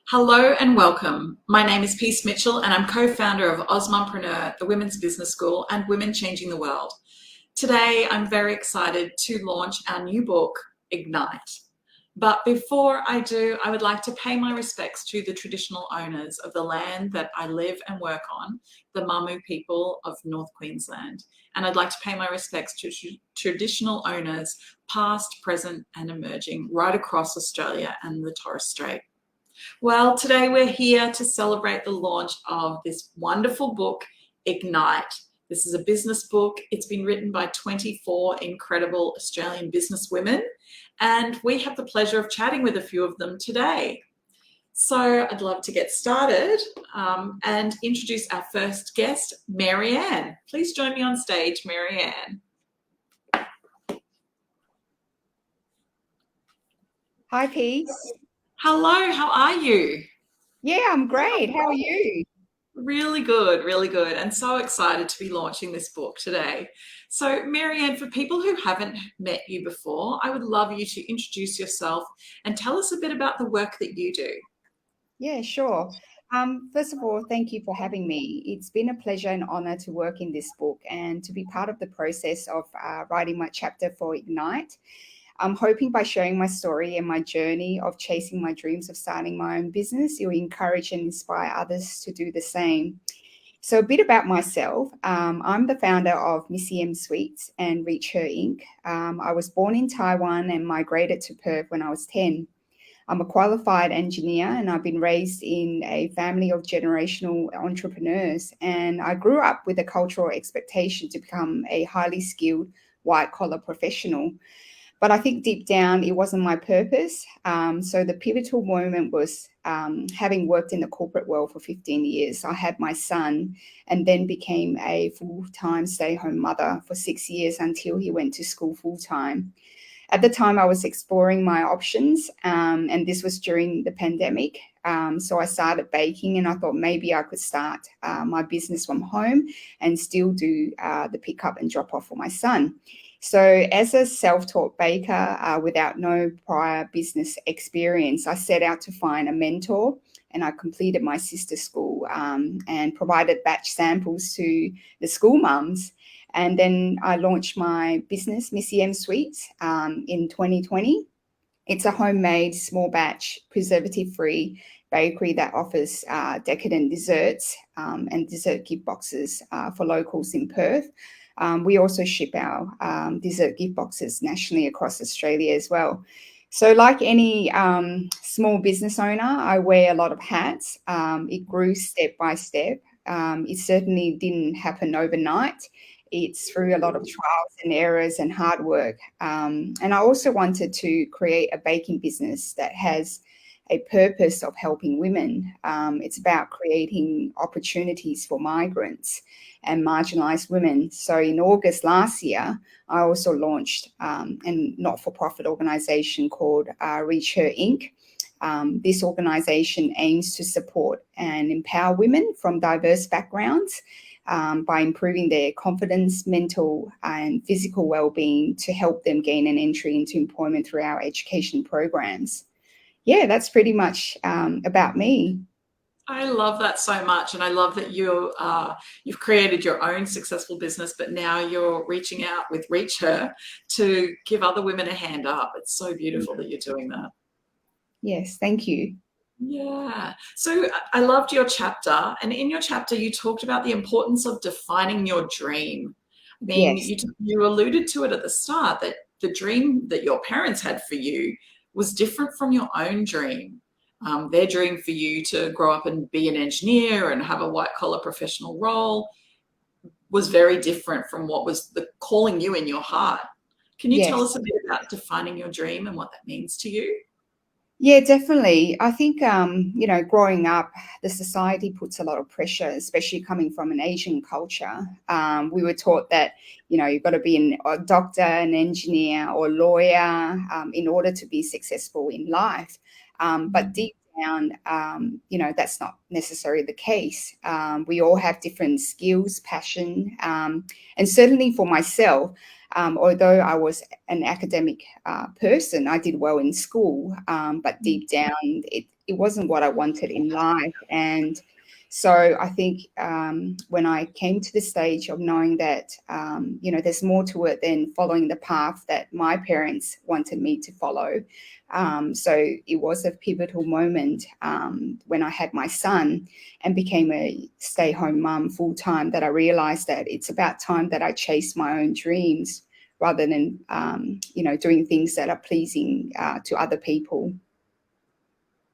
Hello and welcome. My name is Peace Mitchell and I'm co-founder of Osmompreneur, the Women's Business School, and Women Changing the World. Today, I'm very excited to launch our new book, Ignite. But before I do, I would like to pay my respects to the traditional owners of the land that I live and work on, the Mamu people of North Queensland. And I'd like to pay my respects to traditional owners, past, present, and emerging, right across Australia and the Torres Strait. Well, today we're here to celebrate the launch of this wonderful book, Ignite. This is a business book. It's been written by 24 incredible Australian businesswomen, and we have the pleasure of chatting with a few of them today. So I'd love to get started and introduce our first guest, Marianne. Please join me on stage, Marianne. Hi, Peace. Hello, how are you? Yeah, I'm great. How are you? Really good, really good. And so excited to be launching this book today. So, Marianne, for people who haven't met you before, I would love you to introduce yourself and tell us a bit about the work that you do. Yeah, sure. First of all, thank you for having me. It's been a pleasure and honor to work in this book and to be part of the process of writing my chapter for Ignite. I'm hoping by sharing my story and my journey of chasing my dreams of starting my own business, it will encourage and inspire others to do the same. So, a bit about myself. I'm the founder of Missy M Sweets and Reach Her Inc. I was born in Taiwan and migrated to Perth when I was 10. I'm a qualified engineer and I've been raised in a family of generational entrepreneurs. And I grew up with a cultural expectation to become a highly skilled white collar professional. But I think deep down, it wasn't my purpose. So the pivotal moment was having worked in the corporate world for 15 years. I had my son and then became a full-time stay-home mother for 6 years until he went to school full-time. At the time, I was exploring my options, and this was during the pandemic. So I started baking, and I thought maybe I could start my business from home and still do the pickup and drop off for my son. So, as a self taught baker without no prior business experience, I set out to find a mentor and I completed my sister school and provided batch samples to the school mums. And then I launched my business, Missy M Sweets, in 2020. It's a homemade, small batch, preservative free bakery that offers decadent desserts and dessert gift boxes for locals in Perth. We also ship our dessert gift boxes nationally across Australia as well. So, like any small business owner, I wear a lot of hats. It grew step by step. It certainly didn't happen overnight. It's through a lot of trials and errors and hard work. And I also wanted to create a baking business that has a purpose of helping women. It's about creating opportunities for migrants and marginalised women. So in August last year, I also launched a not-for-profit organisation called Reach Her Inc. This organisation aims to support and empower women from diverse backgrounds by improving their confidence, mental and physical well-being to help them gain an entry into employment through our education programs. Yeah, that's pretty much about me. I love that so much, and I love that you've created your own successful business, but now you're reaching out with Reach Her to give other women a hand up. It's so beautiful that you're doing that. Yes, thank you. Yeah. So I loved your chapter, and in your chapter, you talked about the importance of defining your dream. I mean, Yes, you alluded to it at the start that the dream that your parents had for you was different from your own dream. Their dream for you to grow up and be an engineer and have a white collar professional role was very different from what was the calling you in your heart. Can you tell yes. us a bit about defining your dream and what that means to you? Yeah, definitely. I think, growing up, the society puts a lot of pressure, especially coming from an Asian culture. We were taught that, you've got to be a doctor, an engineer, or lawyer in order to be successful in life. But deep down, that's not necessarily the case. We all have different skills, passion, and certainly for myself, Although I was an academic person, I did well in school, but deep down, it wasn't what I wanted in life. And so I think when I came to the stage of knowing that, there's more to it than following the path that my parents wanted me to follow. So it was a pivotal moment when I had my son and became a stay-home mum full-time, that I realized that it's about time that I chase my own dreams rather than, doing things that are pleasing to other people.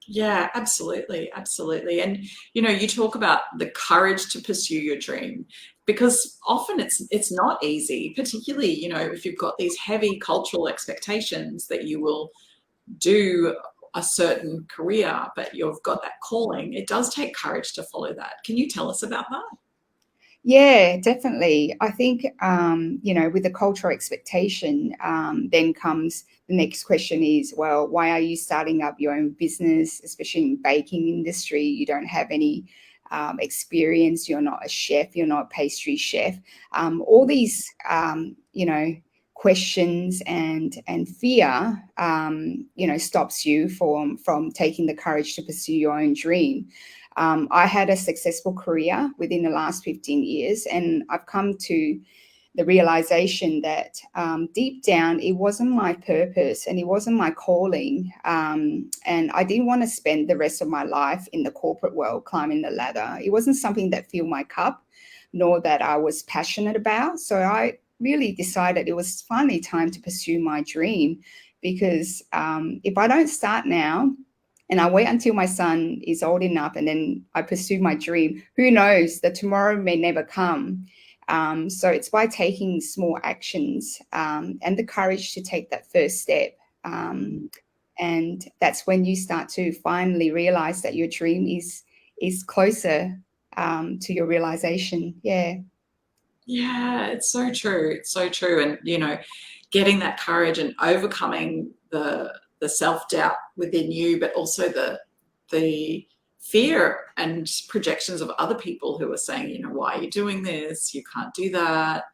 Yeah, absolutely, absolutely. And you talk about the courage to pursue your dream, because often it's not easy, particularly, if you've got these heavy cultural expectations that you will do a certain career, but you've got that calling. It does take courage to follow that. Can you tell us about that? Yeah, definitely. I think, with the cultural expectation, then comes the next question is, well, why are you starting up your own business, especially in baking industry? You don't have any experience. You're not a chef. You're not a pastry chef. All these, questions and fear, stops you from taking the courage to pursue your own dream. I had a successful career within the last 15 years, and I've come to the realization that deep down, it wasn't my purpose and it wasn't my calling. And I didn't want to spend the rest of my life in the corporate world climbing the ladder. It wasn't something that filled my cup, nor that I was passionate about. So I really decided it was finally time to pursue my dream, because if I don't start now, and I wait until my son is old enough and then I pursue my dream, who knows that tomorrow may never come. So it's by taking small actions and the courage to take that first step. And that's when you start to finally realize that your dream is closer to your realization. Yeah. Yeah, it's so true. It's so true. And getting that courage and overcoming the self-doubt within you, but also the fear and projections of other people who are saying, why are you doing this? You can't do that.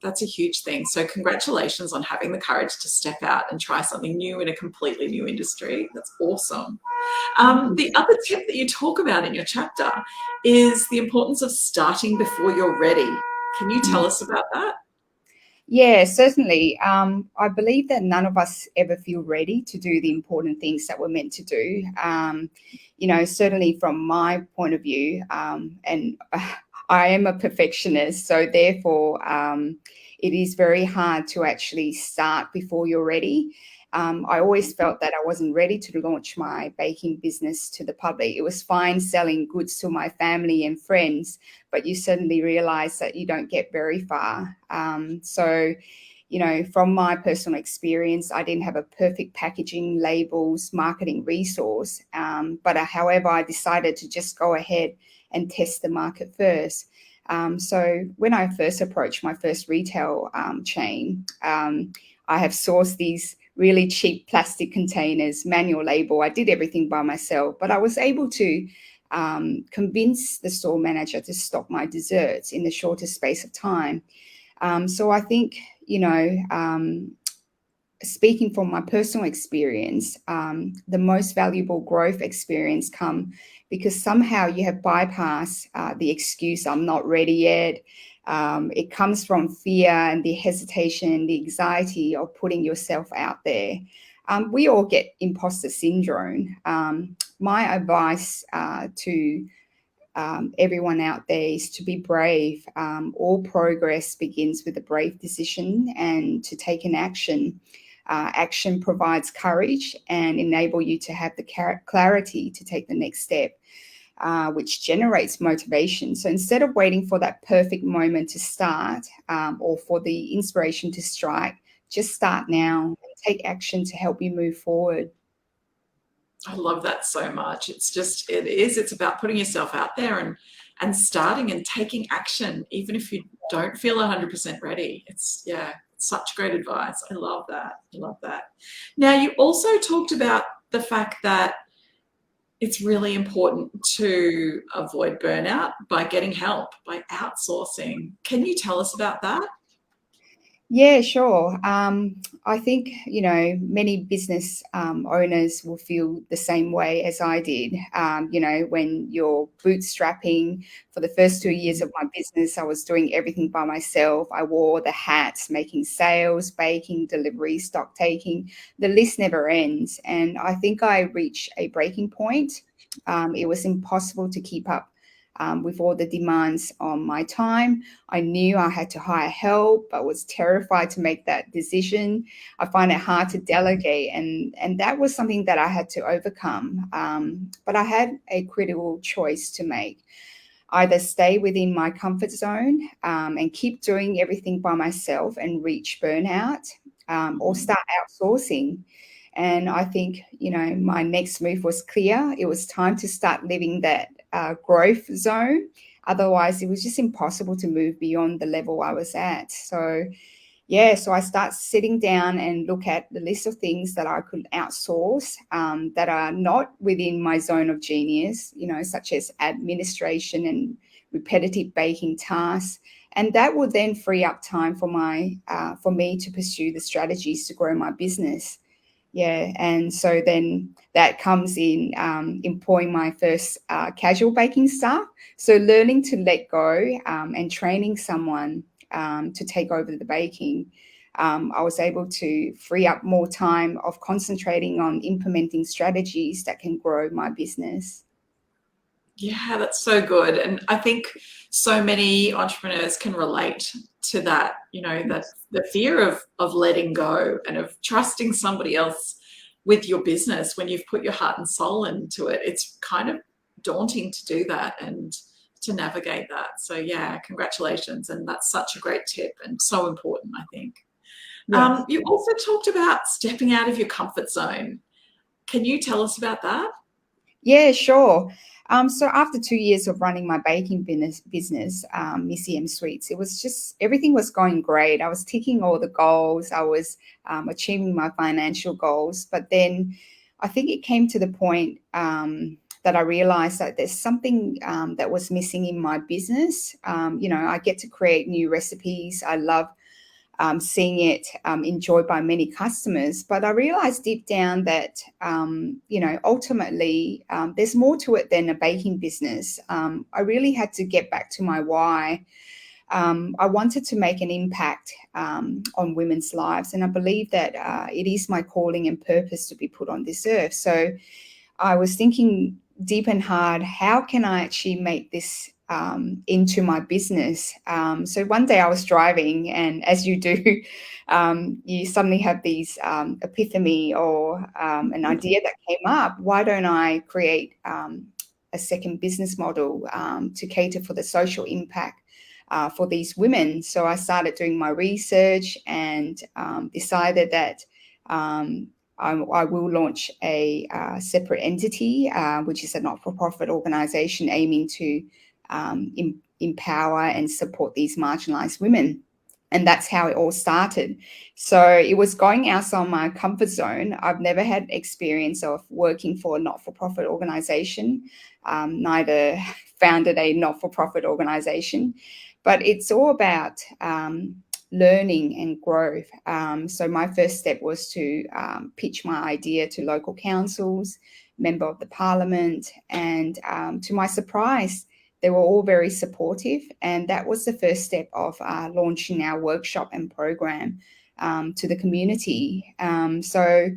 That's a huge thing. So congratulations on having the courage to step out and try something new in a completely new industry. That's awesome. The other tip that you talk about in your chapter is the importance of starting before you're ready. Can you tell us about that? Yeah, certainly. I believe that none of us ever feel ready to do the important things that we're meant to do. Certainly from my point of view, and I am a perfectionist, so therefore it is very hard to actually start before you're ready. I always felt that I wasn't ready to launch my baking business to the public. It was fine selling goods to my family and friends, but you suddenly realize that you don't get very far. From my personal experience, I didn't have a perfect packaging, labels, marketing resource. However, I decided to just go ahead and test the market first. So when I first approached my first retail chain, I have sourced these really cheap plastic containers, manual label. I did everything by myself, but I was able to convince the store manager to stock my desserts in the shortest space of time. So I think, speaking from my personal experience, the most valuable growth experience come because somehow you have bypassed the excuse, I'm not ready yet. It comes from fear and the hesitation, the anxiety of putting yourself out there. We all get imposter syndrome. My advice to everyone out there is to be brave. All progress begins with a brave decision and to take an action. Action provides courage and enable you to have the clarity to take the next step, which generates motivation. So instead of waiting for that perfect moment to start or for the inspiration to strike, just start now and take action to help you move forward. I love that so much. It's about putting yourself out there and starting and taking action, even if you don't feel 100% ready. It's such great advice. I love that. I love that. Now, you also talked about the fact that it's really important to avoid burnout by getting help, by outsourcing. Can you tell us about that? Yeah, sure. I think, many business owners will feel the same way as I did. When you're bootstrapping for the first 2 years of my business, I was doing everything by myself. I wore the hats, making sales, baking, delivery, stock taking. The list never ends. And I think I reached a breaking point. It was impossible to keep up with all the demands on my time. I knew I had to hire help, but was terrified to make that decision. I find it hard to delegate, and that was something that I had to overcome. But I had a critical choice to make: either stay within my comfort zone and keep doing everything by myself and reach burnout, or start outsourcing. And I think, my next move was clear. It was time to start living that growth zone. Otherwise, it was just impossible to move beyond the level I was at. So, yeah, so I start sitting down and look at the list of things that I could outsource that are not within my zone of genius, such as administration and repetitive baking tasks. And that will then free up time for me to pursue the strategies to grow my business. Yeah, and so then that comes in employing my first casual baking staff. So learning to let go and training someone to take over the baking, I was able to free up more time of concentrating on implementing strategies that can grow my business. Yeah, that's so good. And I think so many entrepreneurs can relate to that, that the fear of letting go and of trusting somebody else with your business when you've put your heart and soul into it. It's kind of daunting to do that and to navigate that. So yeah, congratulations. And that's such a great tip and so important, I think. Yes. You also talked about stepping out of your comfort zone. Can you tell us about that? Yeah, sure. So after 2 years of running my baking business, Missy M Sweets, it was just everything was going great. I was ticking all the goals. I was achieving my financial goals. But then I think it came to the point that I realized that there's something that was missing in my business. I get to create new recipes. I love seeing it enjoyed by many customers. But I realized deep down that, ultimately there's more to it than a baking business. I really had to get back to my why. I wanted to make an impact on women's lives. And I believe that it is my calling and purpose to be put on this earth. So I was thinking deep and hard, how can I actually make this into my business? So one day I was driving, and as you do, you suddenly have these epiphany or an idea that came up. Why don't I create a second business model to cater for the social impact for these women? So I started doing my research and decided that I will launch a separate entity, which is a not-for-profit organization aiming to empower and support these marginalized women. And that's how it all started. So it was going outside my comfort zone. I've never had experience of working for a not-for-profit organization, neither founded a not-for-profit organization, but it's all about learning and growth. So my first step was to pitch my idea to local councils, member of the parliament, and to my surprise, they were all very supportive. And that was the first step of launching our workshop and program to the community. So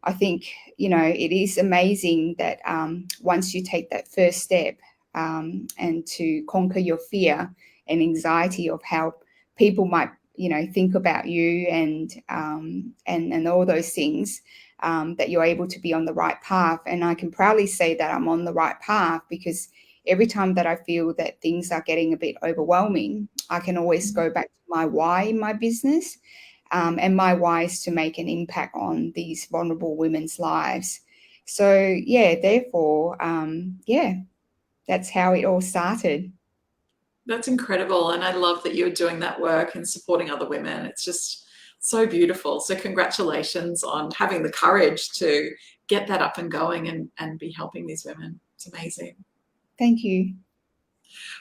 I think, it is amazing that once you take that first step and to conquer your fear and anxiety of how people might think about you and all those things, that you're able to be on the right path. And I can proudly say that I'm on the right path, because every time that I feel that things are getting a bit overwhelming, I can always go back to my why in my business. And my why is to make an impact on these vulnerable women's lives. So yeah, therefore, that's how it all started. That's incredible. And I love that you're doing that work and supporting other women. It's just so beautiful. So, congratulations on having the courage to get that up and going and be helping these women. It's amazing. Thank you.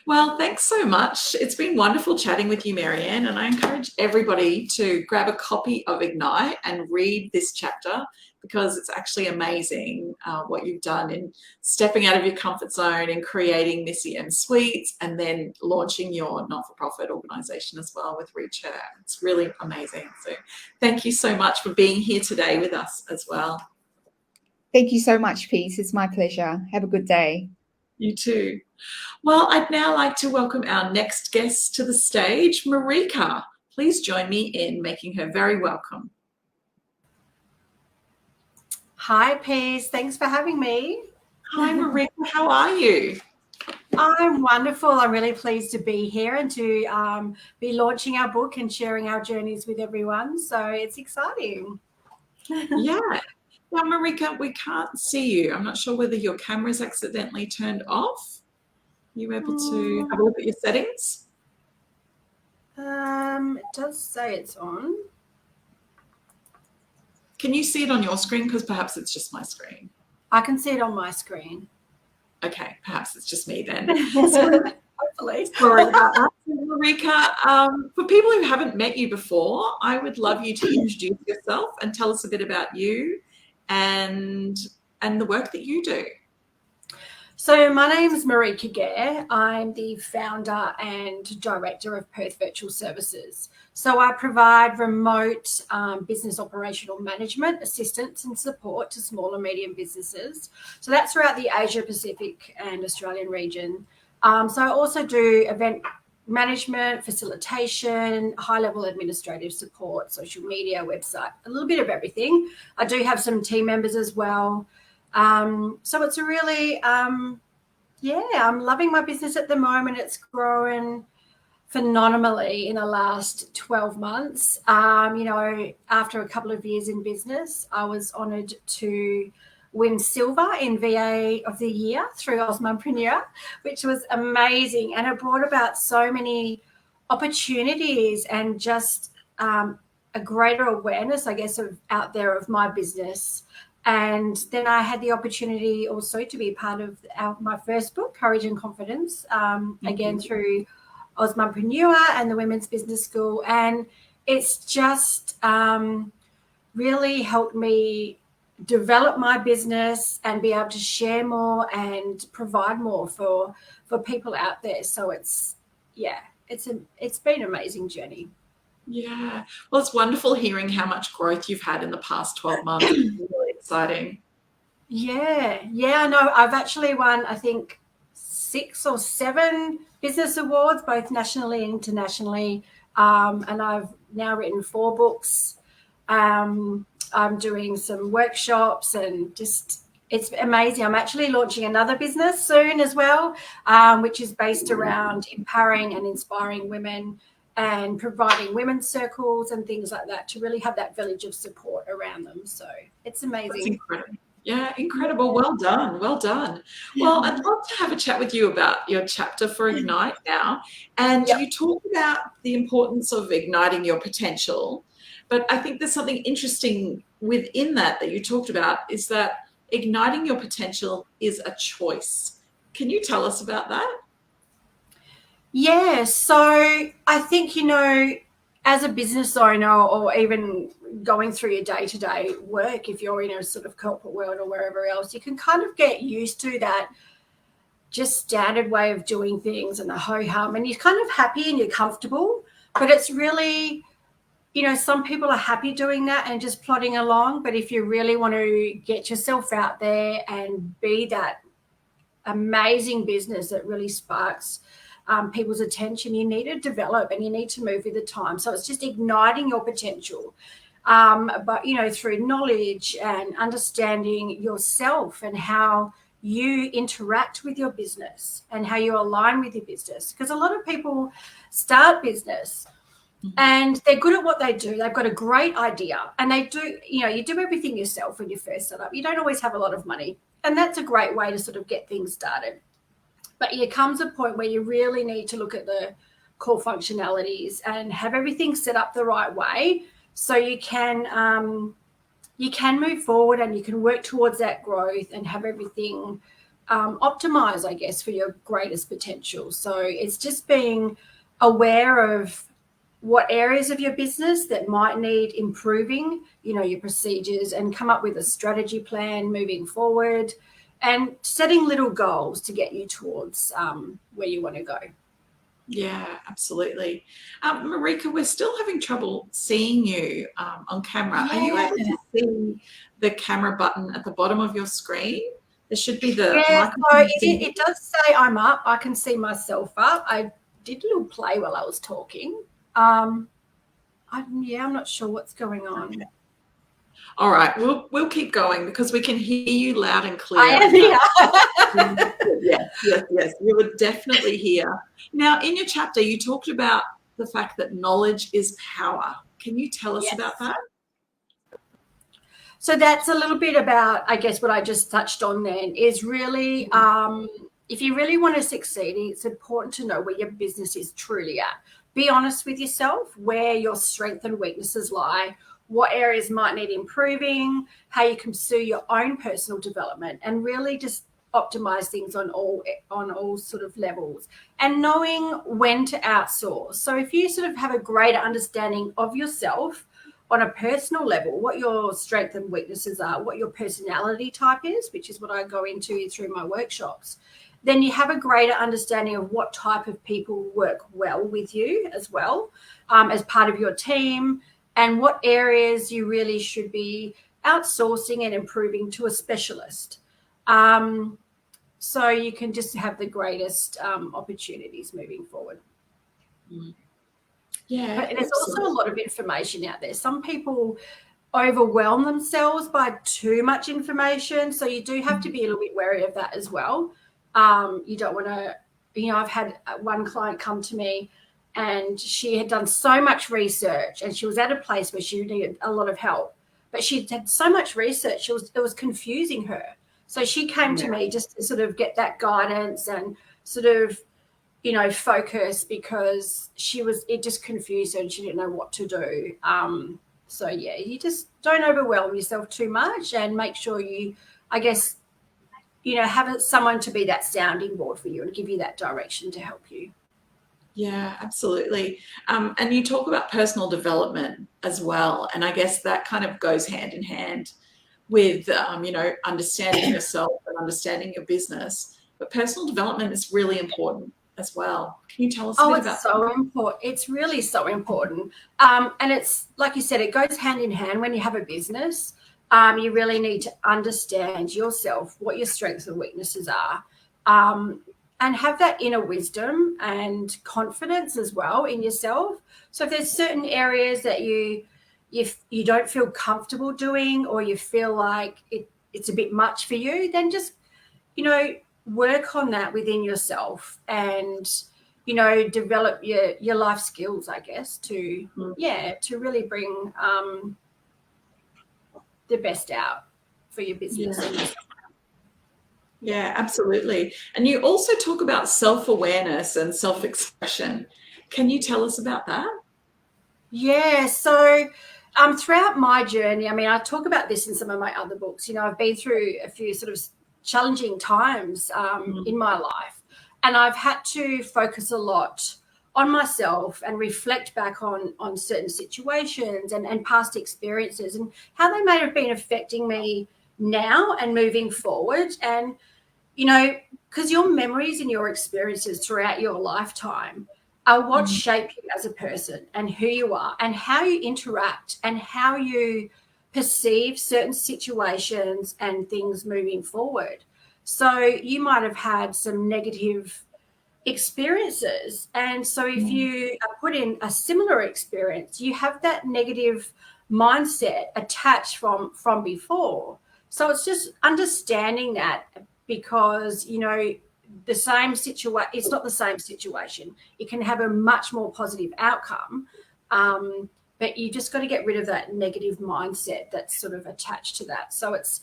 Well, thanks so much. It's been wonderful chatting with you, Marianne, and I encourage everybody to grab a copy of Ignite and read this chapter because it's actually amazing what you've done in stepping out of your comfort zone and creating Missy M Suites and then launching your not-for-profit organisation as well with Reach Her. It's really amazing. So thank you so much for being here today with us as well. Thank you so much, Peace. It's my pleasure. Have a good day. You too. Well, I'd now like to welcome our next guest to the stage, Marika. Please join me in making her very welcome. Hi, Peace. Thanks for having me. Hi, Marika. How are you? I'm wonderful. I'm really pleased to be here and to be launching our book and sharing our journeys with everyone. So it's exciting. Yeah. Now, Marika, we can't see you. I'm not sure whether your camera's accidentally turned off. Are you able to have a look at your settings? It does say it's on. Can you see it on your screen? Because perhaps it's just my screen. I can see it on my screen. Okay, perhaps it's just me then. Hopefully. Sorry about that. Marika, for people who haven't met you before, I would love you to introduce yourself and tell us a bit about you and the work that you do. So my name is Marika Gare. I'm the founder and director of Perth Virtual Services. So I provide remote business operational management, assistance and support to small and medium businesses. So that's throughout the Asia Pacific and Australian region. So I also do event management, facilitation, high-level administrative support, social media, website, a little bit of everything. I do have some team members as well. So it's a really, I'm loving my business at the moment. It's growing phenomenally in the last 12 months. After a couple of years in business, I was honoured to win silver in VA of the year through Osmompreneur, which was amazing. And it brought about so many opportunities and just a greater awareness, I guess, out there of my business. And then I had the opportunity also to be part of my first book, Courage and Confidence, again through Osmompreneur and the Women's Business School. And it's just really helped me develop my business and be able to share more and provide more for people out there. So it's been an amazing journey. Yeah. Well, it's wonderful hearing how much growth you've had in the past 12 months. It's really exciting. Yeah. I know. I've actually won, I think, 6 or 7 business awards, both nationally and internationally. And I've now written 4 books. I'm doing some workshops and just it's amazing. I'm actually launching another business soon as well, which is based around empowering and inspiring women and providing women's circles and things like that to really have that village of support around them. So it's amazing. That's incredible. Yeah, incredible. Well done. Well done. Well, I'd love to have a chat with you about your chapter for Ignite now. And you talk about the importance of igniting your potential. But I think there's something interesting within that you talked about is that igniting your potential is a choice. Can you tell us about that? Yeah, so I think, as a business owner or even going through your day-to-day work, if you're in a sort of corporate world or wherever else, you can kind of get used to that just standard way of doing things and the ho-hum, and you're kind of happy and you're comfortable, but it's really, some people are happy doing that and just plodding along, but if you really want to get yourself out there and be that amazing business that really sparks people's attention, you need to develop and you need to move with the time. So it's just igniting your potential, but through knowledge and understanding yourself and how you interact with your business and how you align with your business. Because a lot of people start business and they're good at what they do. They've got a great idea and they do, you do everything yourself when you first set up. You don't always have a lot of money, and that's a great way to sort of get things started. But there comes a point where you really need to look at the core functionalities and have everything set up the right way so you can move forward and you can work towards that growth and have everything optimize, I guess, for your greatest potential. So it's just being aware of what areas of your business that might need improving, your procedures, and come up with a strategy plan moving forward and setting little goals to get you towards where you want to go. Yeah, absolutely. Marika, we're still having trouble seeing you on camera. Are you able to see the camera button at the bottom of your screen? There should be the microphone. So it does say I'm up. I can see myself up. I did a little play while I was talking. I'm not sure what's going on. Okay. All right, we'll keep going because we can hear you loud and clear. I am here. Yes. You were definitely here. Now, in your chapter, you talked about the fact that knowledge is power. Can you tell us about that? So that's a little bit about, I guess, what I just touched on then is really, if you really want to succeed, it's important to know where your business is truly at. Be honest with yourself, where your strengths and weaknesses lie, what areas might need improving, how you can pursue your own personal development, and really just optimize things on all sort of levels, and knowing when to outsource. So if you sort of have a greater understanding of yourself on a personal level, what your strengths and weaknesses are, what your personality type is, which is what I go into through my workshops, then you have a greater understanding of what type of people work well with you as well, as part of your team, and what areas you really should be outsourcing and improving to a specialist. So you can just have the greatest opportunities moving forward. Yeah. But there's also a lot of information out there. Some people overwhelm themselves by too much information. So you do have to be a little bit wary of that as well. You don't want to, I've had one client come to me and she had done so much research and she was at a place where she needed a lot of help, but she had so much research, it was confusing her. So she came to me just to sort of get that guidance and sort of, focus, because it just confused her and she didn't know what to do. So yeah, you just don't overwhelm yourself too much and make sure you, I guess, have someone to be that sounding board for you and give you that direction to help you. Yeah, absolutely. And you talk about personal development as well. And I guess that kind of goes hand in hand with, understanding yourself and understanding your business. But personal development is really important as well. Can you tell us a bit about that? Oh, it's so important. It's really so important. And it's, like you said, it goes hand in hand when you have a business. You really need to understand yourself, what your strengths and weaknesses are, and have that inner wisdom and confidence as well in yourself. So if there's certain areas that you don't feel comfortable doing, or you feel like it's a bit much for you, then just, work on that within yourself and, develop your life skills, I guess, to really bring the best out for your business. Yeah, absolutely. And you also talk about self-awareness and self-expression. Can you tell us about that? Yeah, so throughout my journey, I talk about this in some of my other books. I've been through a few sort of challenging times in my life, and I've had to focus a lot on myself and reflect back on certain situations and past experiences and how they may have been affecting me now and moving forward. And, because your memories and your experiences throughout your lifetime are what shape you as a person and who you are and how you interact and how you perceive certain situations and things moving forward. So you might have had some negative experiences, and so if you are put in a similar experience, you have that negative mindset attached from before. So it's just understanding that, because the same situation, it's not the same situation. It can have a much more positive outcome, but you just got to get rid of that negative mindset that's sort of attached to that. So it's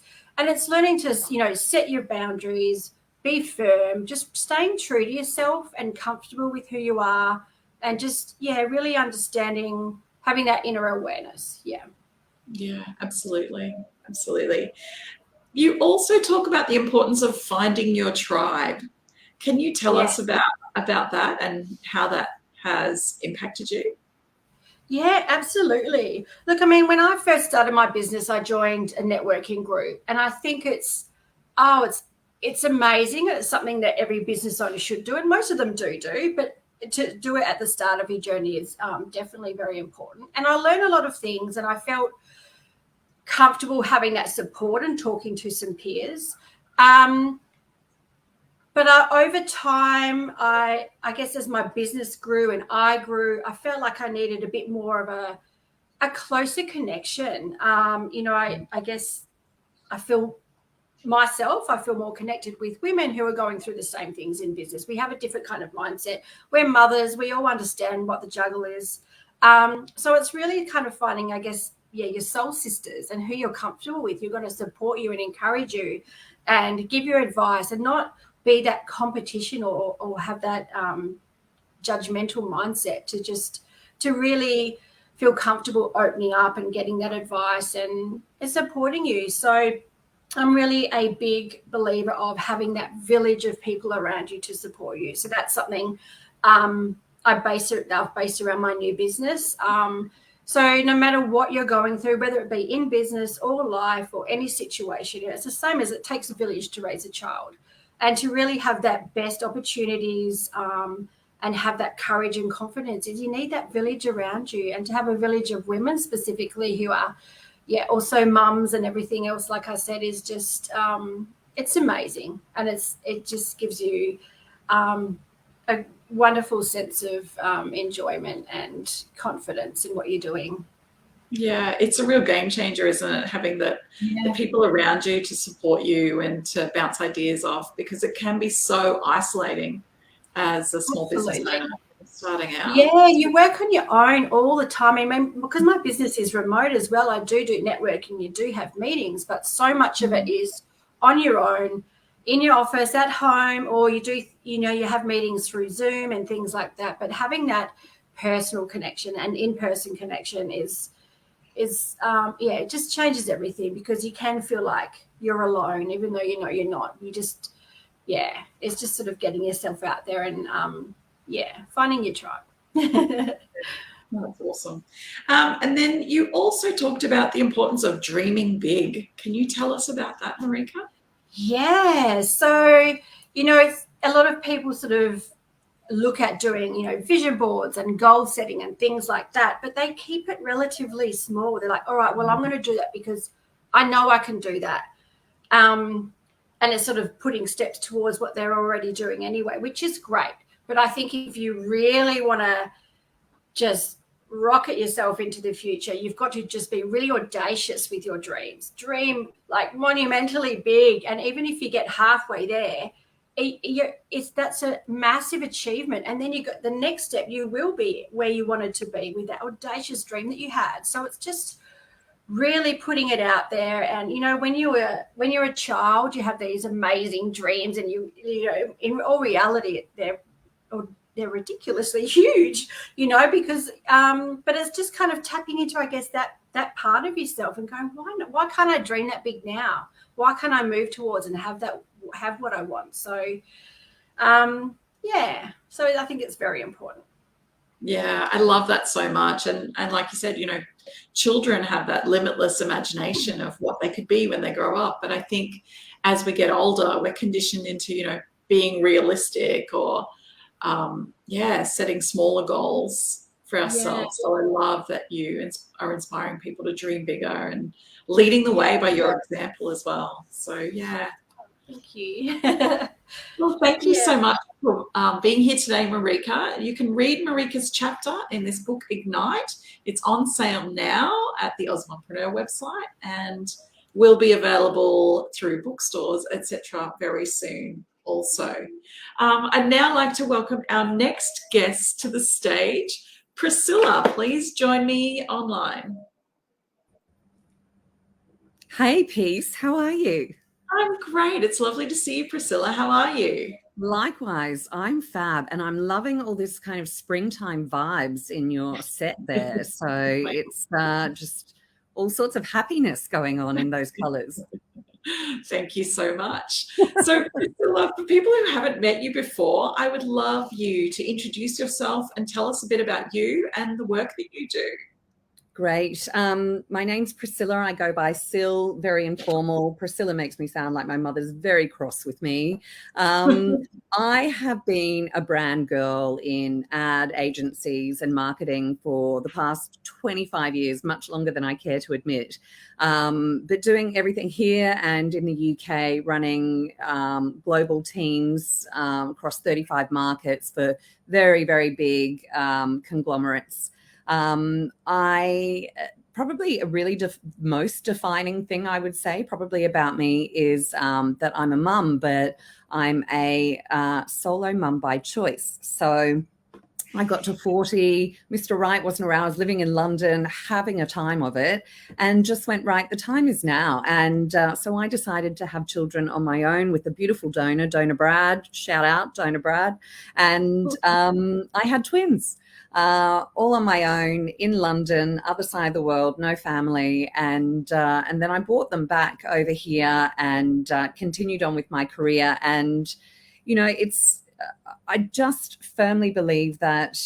learning to set your boundaries, be firm, just staying true to yourself and comfortable with who you are, and just really understanding, having that inner awareness. Yeah, absolutely. You also talk about the importance of finding your tribe. Can you tell Yeah. us about that and how that has impacted you? Yeah, absolutely. Look, I mean, when I first started my business, I joined a networking group, and I think oh, it's amazing. It's something that every business owner should do, and most of them do. But to do it at the start of your journey is definitely very important. And I learned a lot of things, and I felt comfortable having that support and talking to some peers. But over time, I guess as my business grew and I grew, I felt like I needed a bit more of a closer connection. I guess I feel I feel more connected with women who are going through the same things in business. We have a different kind of mindset. We're mothers. We all understand what the juggle is. So it's really kind of finding, I guess, yeah, your soul sisters and who you're comfortable with. You're going to support you and encourage you and give you advice and not be that competition or have that judgmental mindset to really feel comfortable opening up and getting that advice and supporting you. So I'm really a big believer of having that village of people around you to support you. So that's something I've based around my new business. So no matter what you're going through, whether it be in business or life or any situation, it's the same as it takes a village to raise a child. And to really have that best opportunities and have that courage and confidence is you need that village around you, and to have a village of women specifically who are also mums and everything else, like I said, is just it's amazing, and it just gives you a wonderful sense of enjoyment and confidence in what you're doing. Yeah, it's a real game changer, isn't it? Having the people around you to support you and to bounce ideas off, because it can be so isolating as a small business Absolutely. owner starting out. Yeah, you work on your own all the time. I mean, because my business is remote as well, I do networking, you do have meetings, but so much of it is on your own, in your office, at home, or you have meetings through Zoom and things like that. But having that personal connection and in-person connection it just changes everything, because you can feel like you're alone, even though you're not. It's just sort of getting yourself out there and finding your tribe. That's awesome. And then you also talked about the importance of dreaming big. Can you tell us about that, Marika? Yeah. So, it's a lot of people sort of look at doing, vision boards and goal setting and things like that, but they keep it relatively small. They're like, all right, well, I'm going to do that because I know I can do that. And it's sort of putting steps towards what they're already doing anyway, which is great. But I think if you really want to just rocket yourself into the future, you've got to just be really audacious with your dreams. Dream like monumentally big, and even if you get halfway there, that's a massive achievement. And then you got the next step, you will be where you wanted to be with that audacious dream that you had. So it's just really putting it out there. And when you're a child, you have these amazing dreams, and in all reality they're ridiculously huge, because but it's just kind of tapping into, I guess, that part of yourself and going, why can't I dream that big now? Why can't I move towards and have what I want? So so I think it's very important. Yeah, I love that so much. And like you said, children have that limitless imagination of what they could be when they grow up. But I think as we get older, we're conditioned into, being realistic or, setting smaller goals for ourselves. So I love that you are inspiring people to dream bigger and leading the way by your example as well. So, yeah. Thank you. Well, thank you so much for being here today, Marika. You can read Marika's chapter in this book, Ignite. It's on sale now at the Osmompreneur website and will be available through bookstores, etc., very soon also. I'd now like to welcome our next guest to the stage. Priscilla, please join me online. Hey, Peace. How are you? I'm great. It's lovely to see you, Priscilla. How are you? Likewise, I'm fab, and I'm loving all this kind of springtime vibes in your set there. So it's just all sorts of happiness going on in those colors. Thank you so much. So, Priscilla, for people who haven't met you before, I would love you to introduce yourself and tell us a bit about you and the work that you do. Great. My name's Priscilla. I go by Sil, very informal. Priscilla makes me sound like my mother's very cross with me. I have been a brand girl in ad agencies and marketing for the past 25 years, much longer than I care to admit. But doing everything here and in the UK, running global teams across 35 markets for very, very big conglomerates. I probably a really most defining thing I would say probably about me is that I'm a mum, but I'm a solo mum by choice. So I got to 40, Mr. Right wasn't around. I was living in London, having a time of it, and just went, right, the time is now. And so I decided to have children on my own with a beautiful donor Brad, shout out, donor Brad. And I had twins. All on my own in London, other side of the world, no family, and then I brought them back over here and continued on with my career. And I just firmly believe that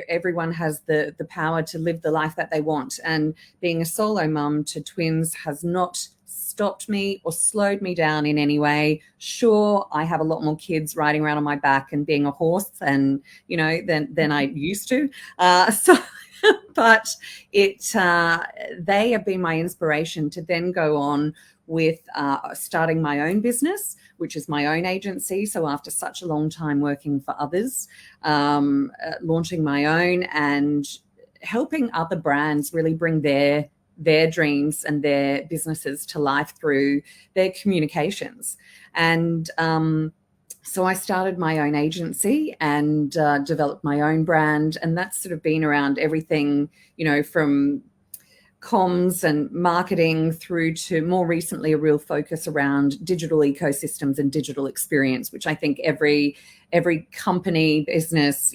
everyone has the power to live the life that they want, and being a solo mum to twins has not stopped me or slowed me down in any way. Sure, I have a lot more kids riding around on my back and being a horse than I used to. But they have been my inspiration to then go on with starting my own business, which is my own agency. So after such a long time working for others, launching my own and helping other brands really bring their dreams and their businesses to life through their communications. And so I started my own agency and developed my own brand. And that's sort of been around everything, from comms and marketing through to more recently a real focus around digital ecosystems and digital experience, which I think every company, business,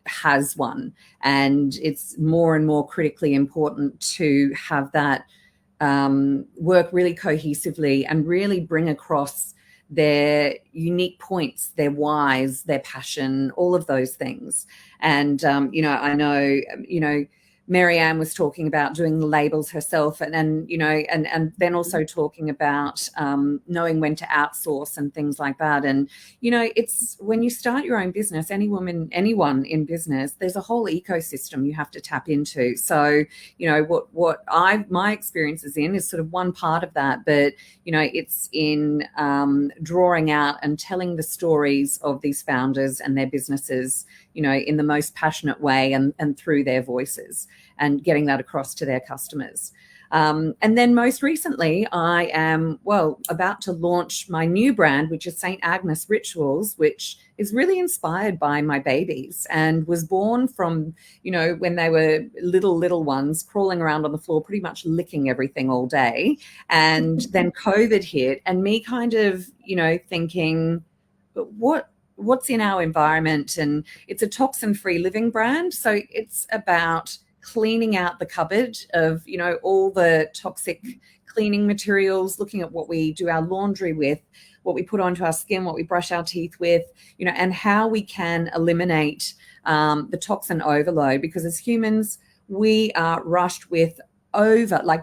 has one. And it's more and more critically important to have that work really cohesively and really bring across their unique points, their whys, their passion, all of those things. And, I know, Marianne was talking about doing the labels herself and then also talking about knowing when to outsource and things like that. And, it's when you start your own business, anyone in business, there's a whole ecosystem you have to tap into. So, what my experience is in is sort of one part of that, but, it's in drawing out and telling the stories of these founders and their businesses, in the most passionate way and through their voices, and getting that across to their customers. And then most recently, I am, about to launch my new brand, which is St. Agnes Rituals, which is really inspired by my babies and was born from, when they were little ones, crawling around on the floor, pretty much licking everything all day. And then COVID hit, and me kind of, thinking, what's in our environment? And it's a toxin-free living brand. So it's about cleaning out the cupboard of, all the toxic cleaning materials, looking at what we do our laundry with, what we put onto our skin, what we brush our teeth with, and how we can eliminate the toxin overload. Because as humans, we are rushed with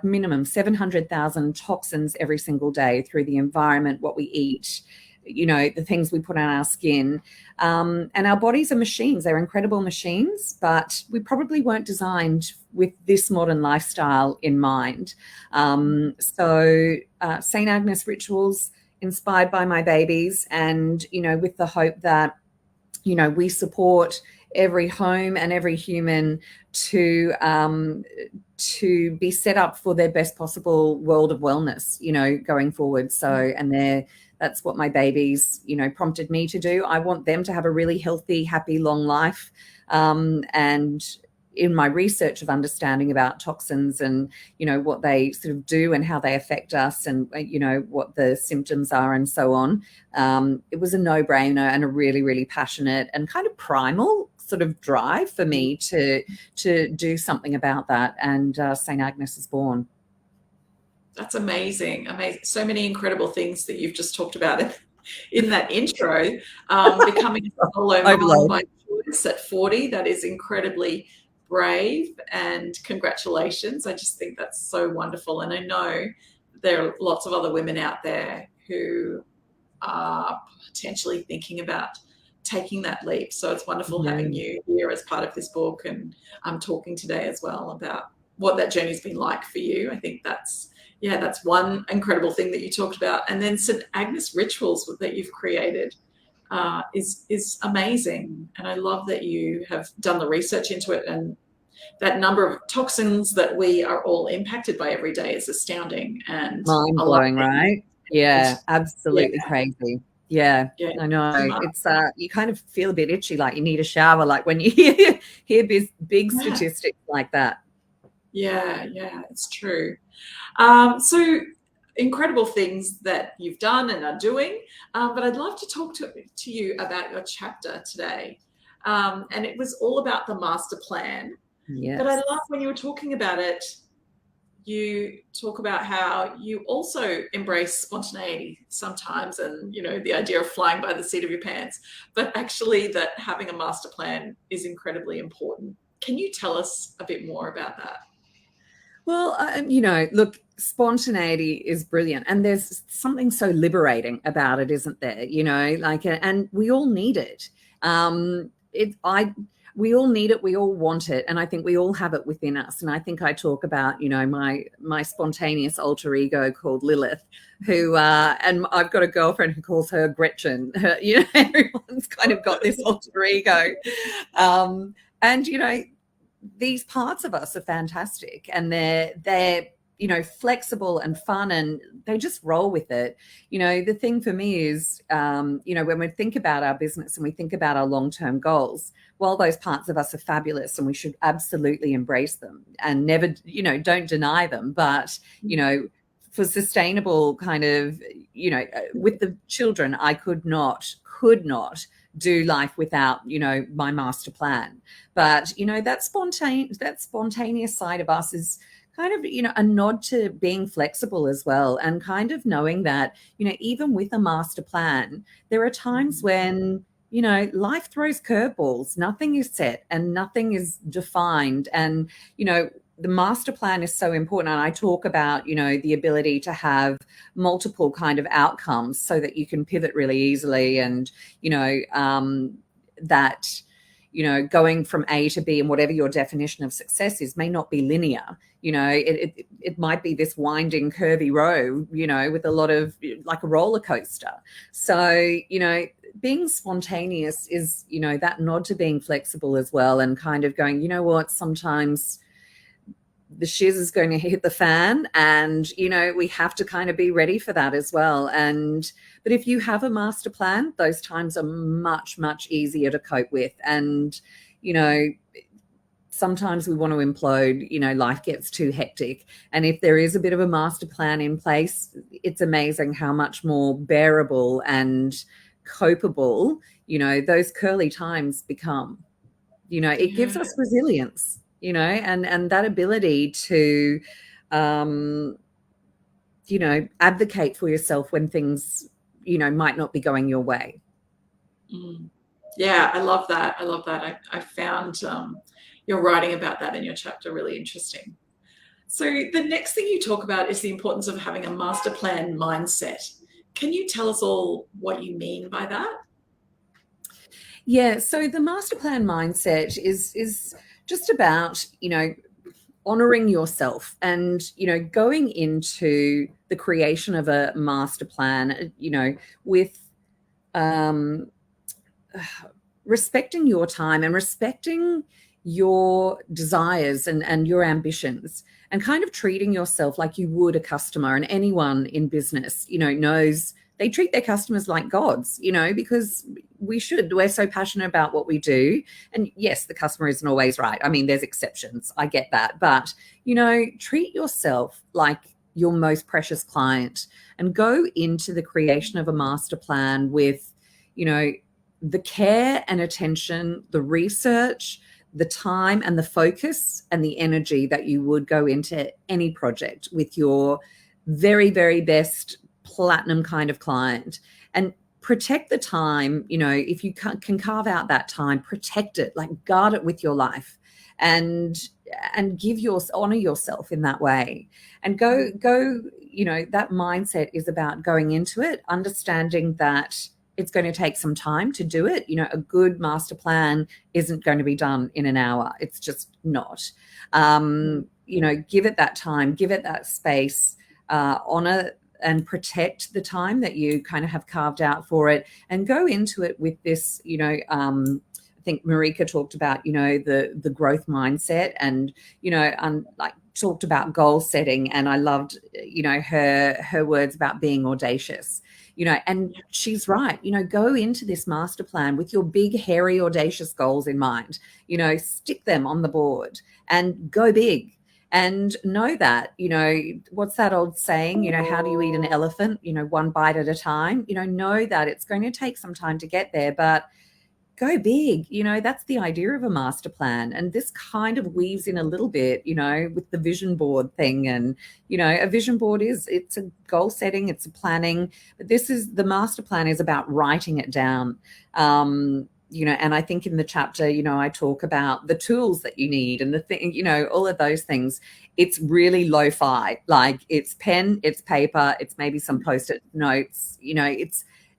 minimum 700,000 toxins every single day through the environment, what we eat, the things we put on our skin. And our bodies are machines. They're incredible machines, but we probably weren't designed with this modern lifestyle in mind. So St. Agnes Rituals, inspired by my babies, and, with the hope that, we support every home and every human to be set up for their best possible world of wellness, going forward. So, and that's what my babies, prompted me to do. I want them to have a really healthy, happy, long life. And in my research of understanding about toxins and, what they sort of do and how they affect us and, what the symptoms are and so on, it was a no-brainer and a really, really passionate and kind of primal sort of drive for me to do something about that. And St. Agnes is born. That's amazing. Amazing. So many incredible things that you've just talked about in that intro. Becoming a solo mom Overload. by choice at 40, that is incredibly brave, and congratulations. I just think that's so wonderful. And I know there are lots of other women out there who are potentially thinking about taking that leap. So it's wonderful Yeah. having you here as part of this book, and I'm talking today as well about what that journey's been like for you. I think that's one incredible thing that you talked about. And then St. Agnes rituals that you've created is amazing. And I love that you have done the research into it, and that number of toxins that we are all impacted by every day is astounding. And Mind I love blowing, that right? Yeah, yeah, absolutely crazy. Yeah, yeah, I know. too much. It's you kind of feel a bit itchy, like you need a shower, like when you hear big Yeah, statistics like that. yeah, it's true. So incredible things that you've done and are doing. But I'd love to talk to you about your chapter today. And it was all about the master plan. But I Yes. love when you were talking about it, you talk about how you also embrace spontaneity sometimes, and the idea of flying by the seat of your pants, but actually that having a master plan is incredibly important. Can you tell us a bit more about that? Well, look, spontaneity is brilliant, and there's something so liberating about it, isn't there? And we all need it. We all need it. We all want it, and I think we all have it within us. And I think I talk about, my spontaneous alter ego called Lilith, who, and I've got a girlfriend who calls her Gretchen. Everyone's kind of got this alter ego, and these parts of us are fantastic, and they're flexible and fun, and they just roll with it. The thing for me is, when we think about our business and we think about our long-term goals, while those parts of us are fabulous and we should absolutely embrace them and never, don't deny them, but, for sustainable kind of, with the children, I could not do life without, my master plan. But, that spontaneous side of us is kind of, a nod to being flexible as well, and kind of knowing that, even with a master plan, there are times when, life throws curveballs. Nothing is set and nothing is defined. And, the master plan is so important. And I talk about, the ability to have multiple kind of outcomes so that you can pivot really easily, and, that, going from A to B and whatever your definition of success is may not be linear. It might be this winding, curvy road, with a lot of, like a roller coaster. So, being spontaneous is, that nod to being flexible as well, and kind of going, what, sometimes the shiz is going to hit the fan, and we have to kind of be ready for that as well. But if you have a master plan, those times are much easier to cope with. And sometimes we want to implode, life gets too hectic, and if there is a bit of a master plan in place, it's amazing how much more bearable and copeable those curly times become. It gives us resilience, and that ability to, advocate for yourself when things, might not be going your way. Yeah, I love that. I found your writing about that in your chapter really interesting. So the next thing you talk about is the importance of having a master plan mindset. Can you tell us all what you mean by that? Yeah, so the master plan mindset is just about, honoring yourself, and, going into the creation of a master plan, with respecting your time and respecting your desires and your ambitions, and kind of treating yourself like you would a customer. And anyone in business, knows they treat their customers like gods, because we should. We're so passionate about what we do. And yes, the customer isn't always right. I mean, there's exceptions. I get that. But, treat yourself like your most precious client, and go into the creation of a master plan with, the care and attention, the research, the time and the focus and the energy that you would go into any project with your very, very best platinum kind of client. And protect the time, if you can carve out that time, protect it, like guard it with your life, and honor yourself in that way. And go, that mindset is about going into it, understanding that it's going to take some time to do it. A good master plan isn't going to be done in an hour. It's just not. Give it that time, give it that space, honor and protect the time that you kind of have carved out for it, and go into it with this, I think Marika talked about, the growth mindset, and, like talked about goal setting. And I loved, her words about being audacious, and she's right. Go into this master plan with your big, hairy, audacious goals in mind, stick them on the board and go big. And know that, what's that old saying, how do you eat an elephant? One bite at a time. Know that it's going to take some time to get there, but go big. That's the idea of a master plan. And this kind of weaves in a little bit, with the vision board thing. And, a vision board it's a goal setting, it's a planning, but the master plan is about writing it down. And I think in the chapter, I talk about the tools that you need and the thing, all of those things. It's really lo-fi, like it's pen, it's paper, it's maybe some post-it notes,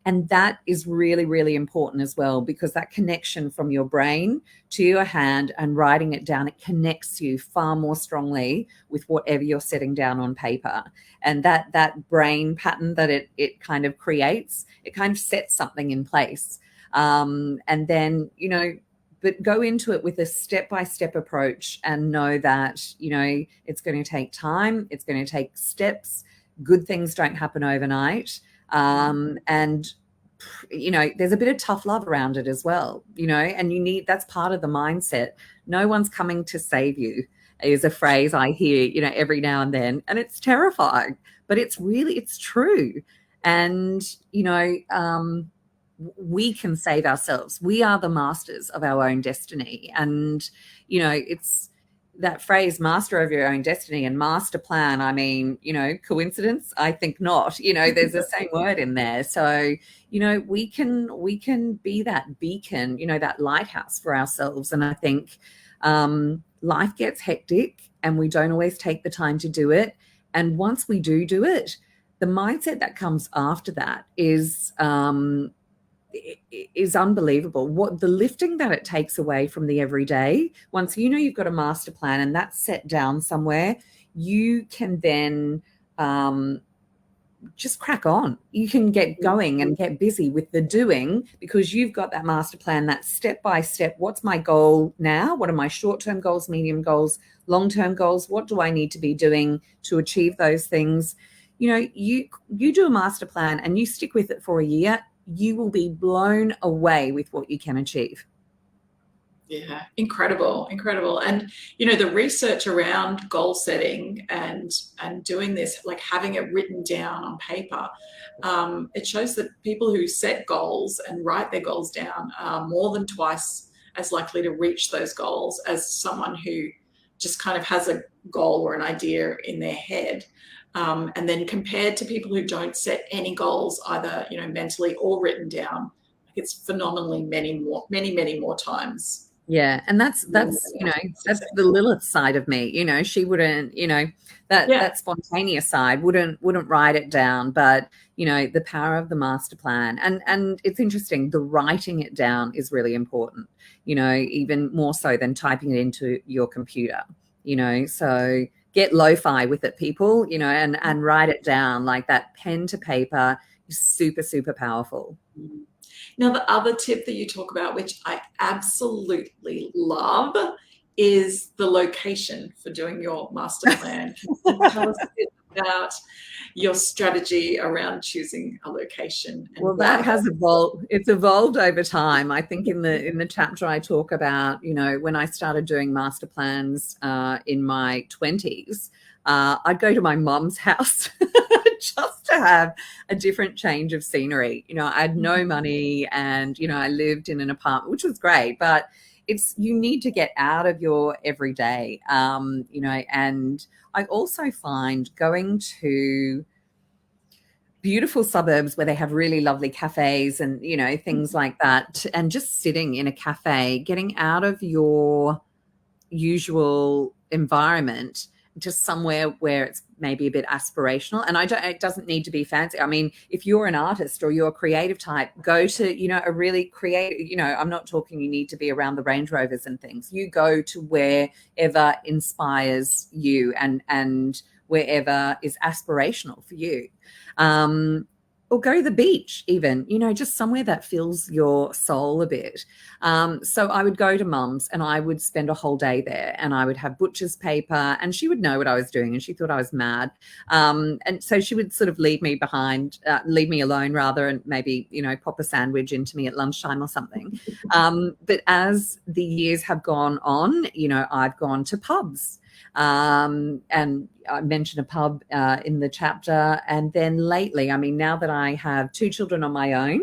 and that is really, really important as well, because that connection from your brain to your hand and writing it down, it connects you far more strongly with whatever you're setting down on paper. And that brain pattern that it kind of creates, it kind of sets something in place. And then, but go into it with a step-by-step approach and know that, it's going to take time. It's going to take steps. Good things don't happen overnight. And, there's a bit of tough love around it as well, and that's part of the mindset. No one's coming to save you is a phrase I hear, every now and then, and it's terrifying, but it's true. And, we can save ourselves. We are the masters of our own destiny. And, it's that phrase, master of your own destiny and master plan. I mean, coincidence? I think not. There's the same word in there. So, we can be that beacon, that lighthouse for ourselves. And I think life gets hectic and we don't always take the time to do it. And once we do it, the mindset that comes after that is unbelievable. What the lifting that it takes away from the everyday. Once you've got a master plan and that's set down somewhere, you can then just crack on. You can get going and get busy with the doing, because you've got that master plan, that step by step. What's my goal now? What are my short-term goals, medium goals, long-term goals? What do I need to be doing to achieve those things? You do a master plan and you stick with it for a year, you will be blown away with what you can achieve. Yeah, incredible. And, the research around goal setting and doing this, like having it written down on paper, it shows that people who set goals and write their goals down are more than twice as likely to reach those goals as someone who just kind of has a goal or an idea in their head. And then compared to people who don't set any goals, either, mentally or written down, it's phenomenally many more times. Yeah. And that's that's the Lilith side of me. She wouldn't, that spontaneous side wouldn't write it down, but the power of the master plan. And it's interesting, the writing it down is really important, even more so than typing it into your computer, so get lo-fi with it, people, and write it down. Like that pen to paper is super, super powerful. Now, the other tip that you talk about, which I absolutely love, is the location for doing your master plan. Can you tell us a bit about your strategy around choosing a location? Well, that has evolved. It's evolved over time. I think in the chapter I talk about, when I started doing master plans in my 20s, I'd go to my mum's house just to have a different change of scenery. I had no money and, I lived in an apartment, which was great, but you need to get out of your everyday, and I also find going to beautiful suburbs where they have really lovely cafes and, you know, things like that, and just sitting in a cafe, getting out of your usual environment to somewhere where it's maybe a bit aspirational. And it doesn't need to be fancy. I mean, if you're an artist or you're a creative type, go to, you know, a really creative, you know, I'm not talking you need to be around the Range Rovers and things. You go to wherever inspires you and wherever is aspirational for you. Or go to the beach even, you know, just somewhere that fills your soul a bit. So I would go to Mum's and I would spend a whole day there, and I would have butcher's paper, and she would know what I was doing, and she thought I was mad. And so she would sort of leave me alone rather, and maybe, you know, pop a sandwich into me at lunchtime or something. But as the years have gone on, you know, I've gone to pubs. And I mentioned a pub in the chapter. And then lately, I mean, now that I have 2 children on my own,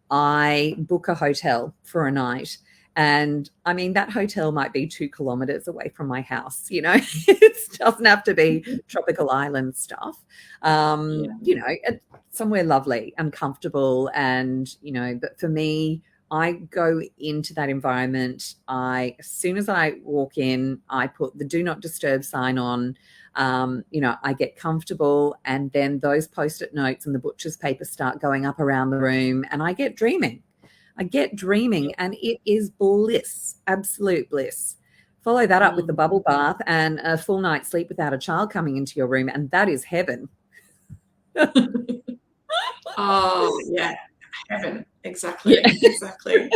I book a hotel for a night. And I mean, that hotel might be 2 kilometers away from my house. You know, it doesn't have to be tropical island stuff. You know, somewhere lovely and comfortable. And, you know, but for me, I go into that environment. As soon as I walk in, I put the do not disturb sign on. You know, I get comfortable, and then those post-it notes and the butcher's paper start going up around the room, and I get dreaming. And it is bliss, absolute bliss. Follow that up with the bubble bath and a full night's sleep without a child coming into your room, and that is heaven. Oh, yeah. Heaven. Exactly. Yeah. Exactly.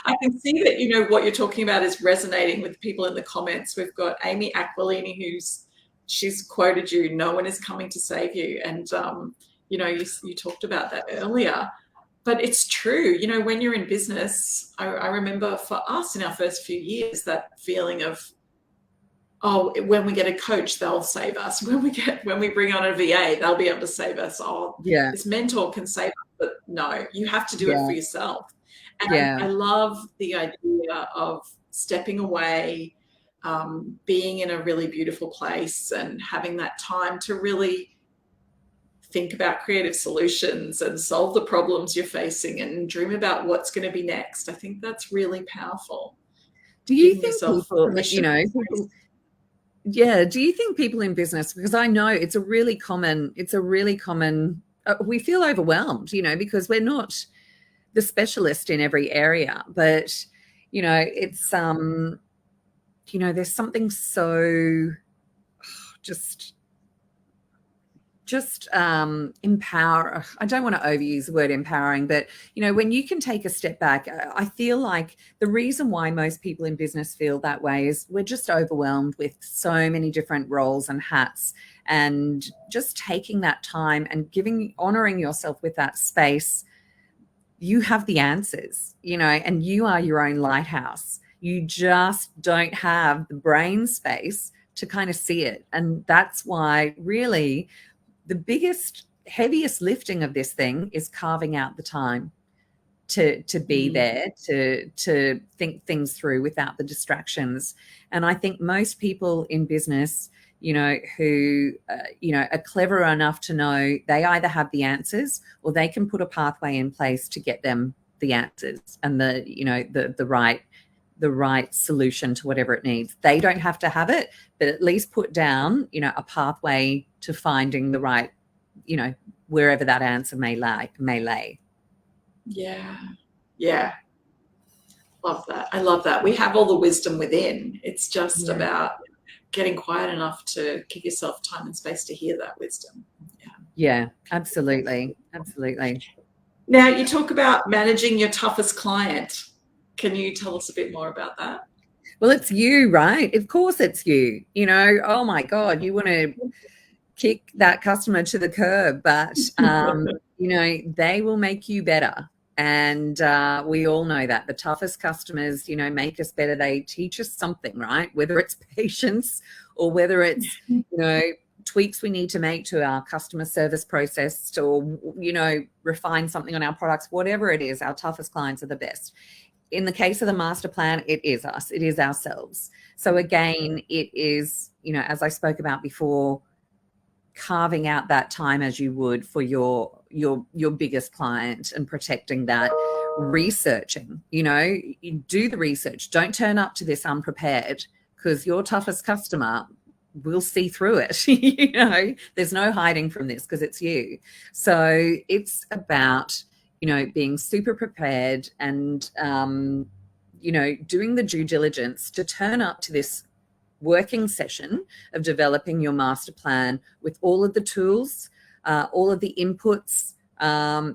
I can see that, you know, what you're talking about is resonating with people in the comments. We've got Amy Aquilini, she's quoted you, no one is coming to save you. And, you know, you talked about that earlier, but it's true. You know, when you're in business, I remember for us in our first few years, that feeling of, oh, when we get a coach, they'll save us. When we bring on a VA, they'll be able to save us. Oh, yeah, this mentor can save us, but no, you have to do it for yourself. And I love the idea of stepping away, being in a really beautiful place, and having that time to really think about creative solutions and solve the problems you're facing and dream about what's going to be next. I think that's really powerful. Do you think people, you know, do you think people in business, because I know it's a really common, we feel overwhelmed, you know, because we're not the specialist in every area, but, you know, it's, you know, there's something so just empower. I don't want to overuse the word empowering, but, you know, when you can take a step back, I feel like the reason why most people in business feel that way is we're just overwhelmed with so many different roles and hats, and just taking that time and honoring yourself with that space. You have the answers, you know, and you are your own lighthouse. You just don't have the brain space to kind of see it. And that's why really the biggest, heaviest lifting of this thing is carving out the time to be there, to think things through without the distractions. And I think most people in business, you know, who, you know, are clever enough to know they either have the answers or they can put a pathway in place to get them the answers and the, you know, the right solution to whatever it needs. They don't have to have it, but at least put down, you know, a pathway to finding the right, you know, wherever that answer may lay. Yeah. Yeah. Love that. I love that. We have all the wisdom within. It's just about getting quiet enough to give yourself time and space to hear that wisdom. Yeah, absolutely. Absolutely. Now, you talk about managing your toughest client. Can you tell us a bit more about that? Well, it's you, right? Of course it's you. You know, oh my God, you want to kick that customer to the curb, but, you know, they will make you better. And we all know that the toughest customers, you know, make us better. They teach us something, right? Whether it's patience or whether it's, you know, tweaks we need to make to our customer service process, or, you know, refine something on our products, whatever it is, our toughest clients are the best. in the case of the master plan, it is us, it is ourselves. So again, it is, you know, as I spoke about before, carving out that time as you would for your biggest client and protecting that, researching, you know, you do the research. Don't turn up to this unprepared, because your toughest customer will see through it. You know, there's no hiding from this because it's you. So it's about, you know, being super prepared and you know, doing the due diligence to turn up to this working session of developing your master plan with all of the tools, all of the inputs.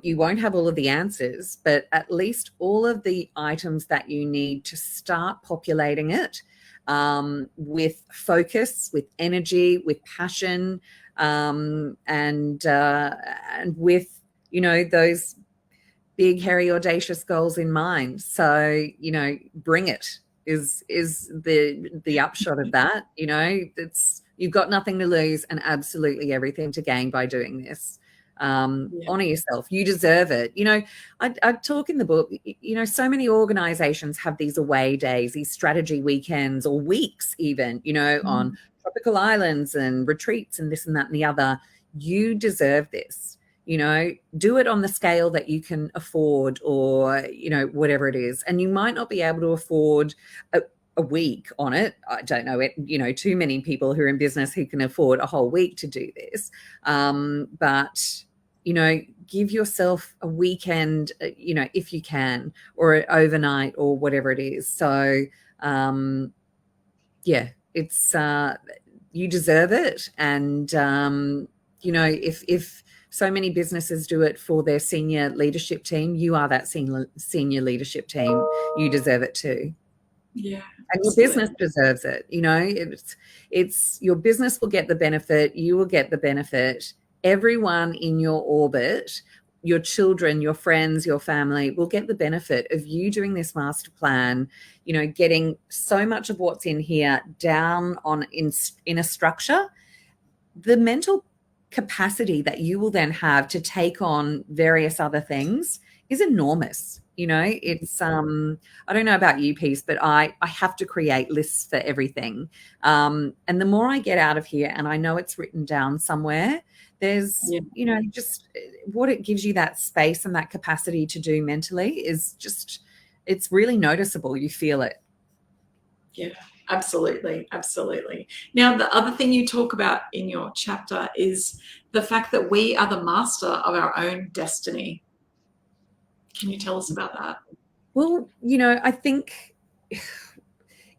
You won't have all of the answers, but at least all of the items that you need to start populating it with focus, with energy, with passion, and with, you know, those big, hairy, audacious goals in mind. So, you know, bring it is the upshot of that. You know, it's, you've got nothing to lose and absolutely everything to gain by doing this. Honor yourself. You deserve it. You know, I talk in the book, you know, so many organizations have these away days, these strategy weekends or weeks even, you know, on tropical islands and retreats and this and that and the other. You deserve this. You know, do it on the scale that you can afford, or, you know, whatever it is. And you might not be able to afford a week on it. I don't know it, you know, too many people who are in business who can afford a whole week to do this. But, you know, give yourself a weekend, you know, if you can, or an overnight or whatever it is. So, yeah, it's, you deserve it. And, you know, if so many businesses do it for their senior leadership team, you are that senior leadership team. You deserve it too. Yeah. And your business deserves it. You know, it's your business will get the benefit. You will get the benefit. Everyone in your orbit, your children, your friends, your family will get the benefit of you doing this master plan, you know, getting so much of what's in here down on in a structure. The mental capacity that you will then have to take on various other things is enormous. You know, it's I don't know about you, Peace, but I have to create lists for everything. And the more I get out of here, and I know it's written down somewhere, there's, you know, just what it gives you, that space and that capacity to do mentally is just, it's really noticeable. You feel it. Yeah, absolutely. Absolutely. Now, the other thing you talk about in your chapter is the fact that we are the master of our own destiny. Can you tell us about that? Well, you know, I think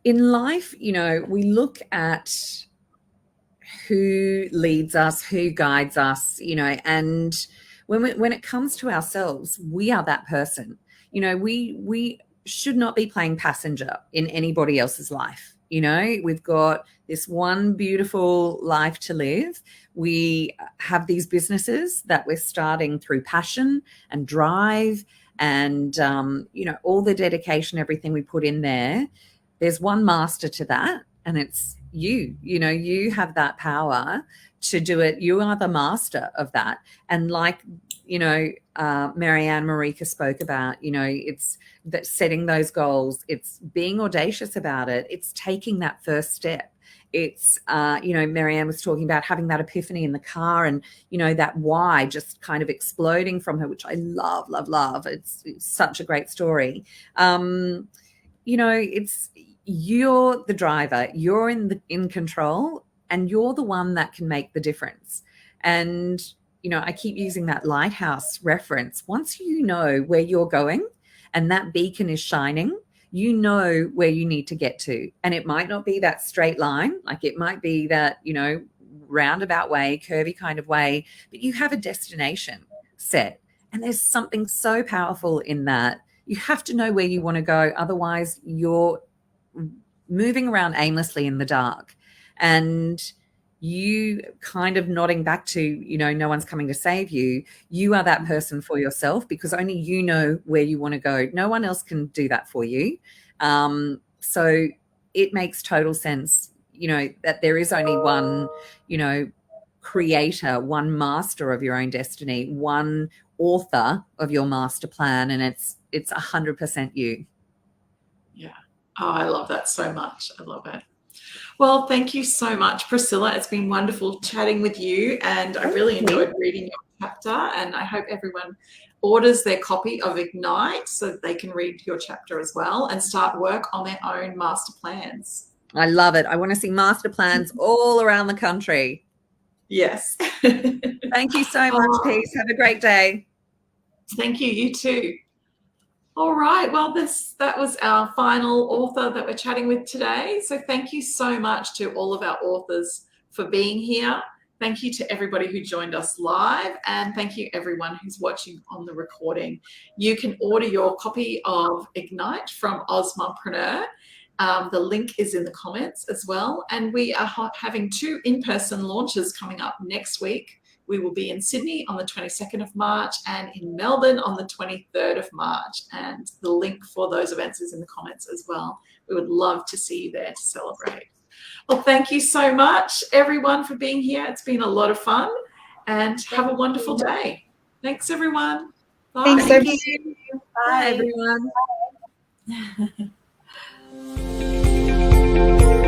in life, you know, we look at who leads us, who guides us, you know, and when it comes to ourselves, we are that person. You know, we should not be playing passenger in anybody else's life. You know, we've got this one beautiful life to live. We have these businesses that we're starting through passion and drive and, you know, all the dedication, everything we put in there. There's one master to that, and it's you. You know, you have that power to do it. You are the master of that. And like, you know, Marianne Marika spoke about, you know, it's that setting those goals, it's being audacious about it, it's taking that first step. It's, you know, Marianne was talking about having that epiphany in the car and, you know, that why just kind of exploding from her, which I love, love, love. It's such a great story. You know, it's, you're the driver, you're in control, and you're the one that can make the difference. And, you know, I keep using that lighthouse reference. Once you know where you're going and that beacon is shining, you know where you need to get to. And it might not be that straight line, like it might be that, you know, roundabout way, curvy kind of way, but you have a destination set. And there's something so powerful in that. You have to know where you want to go. Otherwise, you're moving around aimlessly in the dark. And you kind of nodding back to, you know, no one's coming to save you. You are that person for yourself, because only you know where you want to go. No one else can do that for you. So it makes total sense, you know, that there is only one, you know, creator, one master of your own destiny, one author of your master plan, and it's 100% you. Oh, I love that so much. I love it. Well, thank you so much, Priscilla. It's been wonderful chatting with you, and I really enjoyed reading your chapter, and I hope everyone orders their copy of Ignite so that they can read your chapter as well and start work on their own master plans. I love it. I want to see master plans all around the country. Yes. Thank you so much, Peace. Have a great day. Thank you. You too. All right. Well, that was our final author that we're chatting with today. So thank you so much to all of our authors for being here. Thank you to everybody who joined us live, and thank you everyone who's watching on the recording. You can order your copy of Ignite from Osmompreneur. The link is in the comments as well. And we are having 2 in-person launches coming up next week. We will be in Sydney on the 22nd of March and in Melbourne on the 23rd of March. And the link for those events is in the comments as well. We would love to see you there to celebrate. Well, thank you so much, everyone, for being here. It's been a lot of fun, and have a wonderful day. Thanks, everyone. Bye. Thanks so much. Bye, everyone.